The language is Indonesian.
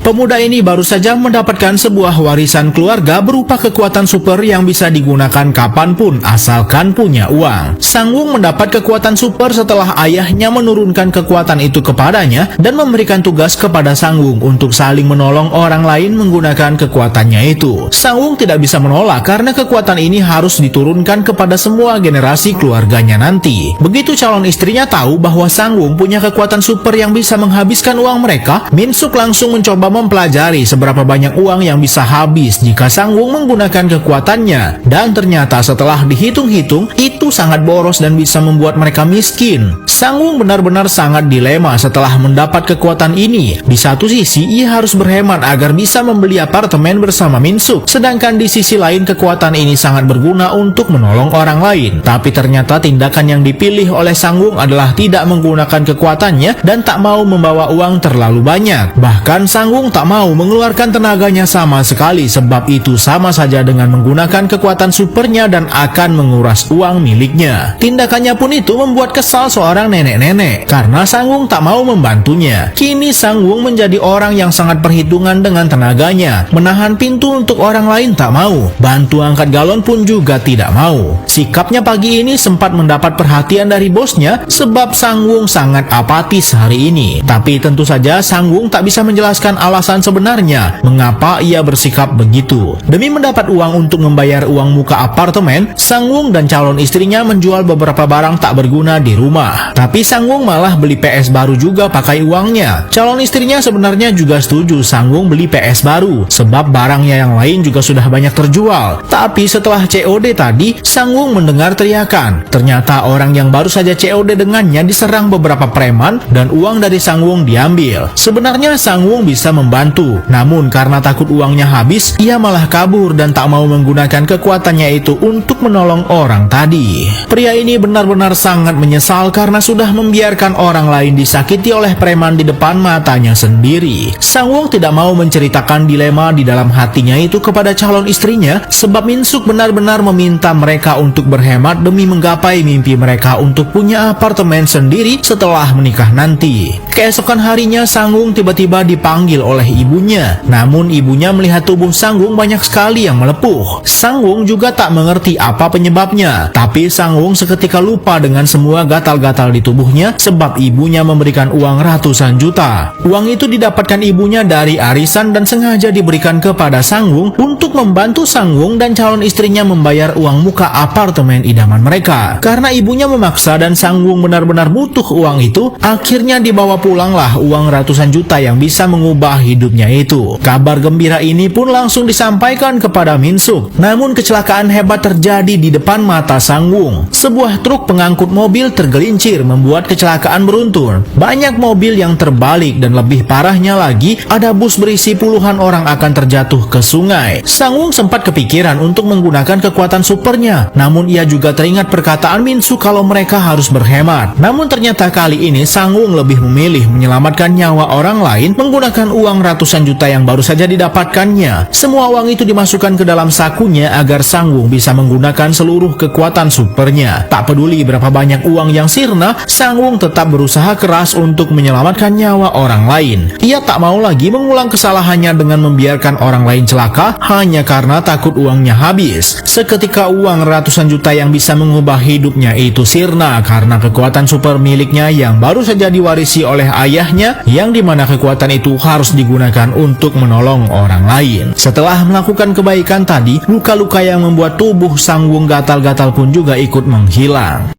Pemuda ini baru saja mendapatkan sebuah warisan keluarga berupa kekuatan super yang bisa digunakan kapanpun asalkan punya uang. Sangwung mendapat kekuatan super setelah ayahnya menurunkan kekuatan itu kepadanya dan memberikan tugas kepada Sangwung untuk saling menolong orang lain menggunakan kekuatannya itu. Sangwung tidak bisa menolak karena kekuatan ini harus diturunkan kepada semua generasi keluarganya nanti. Begitu calon istrinya tahu bahwa Sangwung punya kekuatan super yang bisa menghabiskan uang mereka, Minsuk langsung mencoba mempelajari seberapa banyak uang yang bisa habis jika Sangwung menggunakan kekuatannya, dan ternyata setelah dihitung-hitung itu sangat boros dan bisa membuat mereka miskin. Sangwung benar-benar sangat dilema setelah mendapat kekuatan ini. Di satu sisi ia harus berhemat agar bisa membeli apartemen bersama Minsuk, sedangkan di sisi lain kekuatan ini sangat berguna untuk menolong orang lain. Tapi ternyata tindakan yang dipilih oleh Sangwung adalah tidak menggunakan kekuatannya dan tak mau membawa uang terlalu banyak. Bahkan Sangwung tak mau mengeluarkan tenaganya sama sekali, sebab itu sama saja dengan menggunakan kekuatan supernya dan akan menguras uang miliknya. Tindakannya pun itu membuat kesal seorang nenek-nenek karena Sangwung tak mau membantunya. Kini Sangwung menjadi orang yang sangat perhitungan dengan tenaganya. Menahan pintu untuk orang lain tak mau, bantu angkat galon pun juga tidak mau. Sikapnya pagi ini sempat mendapat perhatian dari bosnya sebab Sangwung sangat apatis hari ini. Tapi tentu saja Sangwung tak bisa menjelaskan alasan sebenarnya mengapa ia bersikap begitu. Demi mendapat uang untuk membayar uang muka apartemen, Sangwung dan calon istrinya menjual beberapa barang tak berguna di rumah. Tapi Sangwung malah beli PS baru juga pakai uangnya. Calon istrinya sebenarnya juga setuju Sangwung beli PS baru sebab barangnya yang lain juga sudah banyak terjual. Tapi setelah COD tadi, Sangwung mendengar teriakan. Ternyata orang yang baru saja COD dengannya diserang beberapa preman dan uang dari Sangwung diambil. Sebenarnya Sangwung bisa membantu, namun karena takut uangnya habis, ia malah kabur dan tak mau menggunakan kekuatannya itu untuk menolong orang tadi. Pria ini benar-benar sangat menyesal karena sudah membiarkan orang lain disakiti oleh preman di depan matanya sendiri. Sangwung tidak mau menceritakan dilema di dalam hatinya itu kepada calon istrinya sebab Minsuk benar-benar meminta mereka untuk berhemat demi menggapai mimpi mereka untuk punya apartemen sendiri setelah menikah nanti. Keesokan harinya Sangwung tiba-tiba dipanggil oleh ibunya. Namun ibunya melihat tubuh Sangwung banyak sekali yang melepuh. Sangwung juga tak mengerti apa penyebabnya. Tapi Sangwung seketika lupa dengan semua gatal-gatal di tubuhnya sebab ibunya memberikan uang ratusan juta. Uang itu didapatkan ibunya dari arisan dan sengaja diberikan kepada Sangwung untuk membantu Sangwung dan calon istrinya membayar uang muka apartemen idaman mereka. Karena ibunya memaksa dan Sangwung benar-benar butuh uang itu, akhirnya dibawa pulanglah uang ratusan juta yang bisa mengubah hidupnya itu. Kabar gembira ini pun langsung disampaikan kepada Minsuk. Namun kecelakaan hebat terjadi di depan mata Sangwung. Sebuah truk pengangkut mobil tergelincir membuat kecelakaan beruntun. Banyak mobil yang terbalik dan lebih parahnya lagi ada bus berisi puluhan orang akan terjatuh ke sungai. Sangwung sempat kepikiran untuk menggunakan kekuatan supernya. Namun ia juga teringat perkataan Minsuk kalau mereka harus berhemat. Namun ternyata kali ini Sangwung lebih memilih menyelamatkan nyawa orang lain menggunakan uang ratusan juta yang baru saja didapatkannya. Semua uang itu dimasukkan ke dalam sakunya agar Sangwung bisa menggunakan seluruh kekuatan supernya. Tak peduli berapa banyak uang yang sirna, Sangwung tetap berusaha keras untuk menyelamatkan nyawa orang lain. Ia tak mau lagi mengulang kesalahannya dengan membiarkan orang lain celaka hanya karena takut uangnya habis. Seketika uang ratusan juta yang bisa mengubah hidupnya itu sirna karena kekuatan super miliknya yang baru saja diwarisi oleh ayahnya, yang dimana kekuatan itu harus digunakan untuk menolong orang lain. Setelah melakukan kebaikan tadi, luka-luka yang membuat tubuh Sangwung gatal-gatal pun juga ikut menghilang.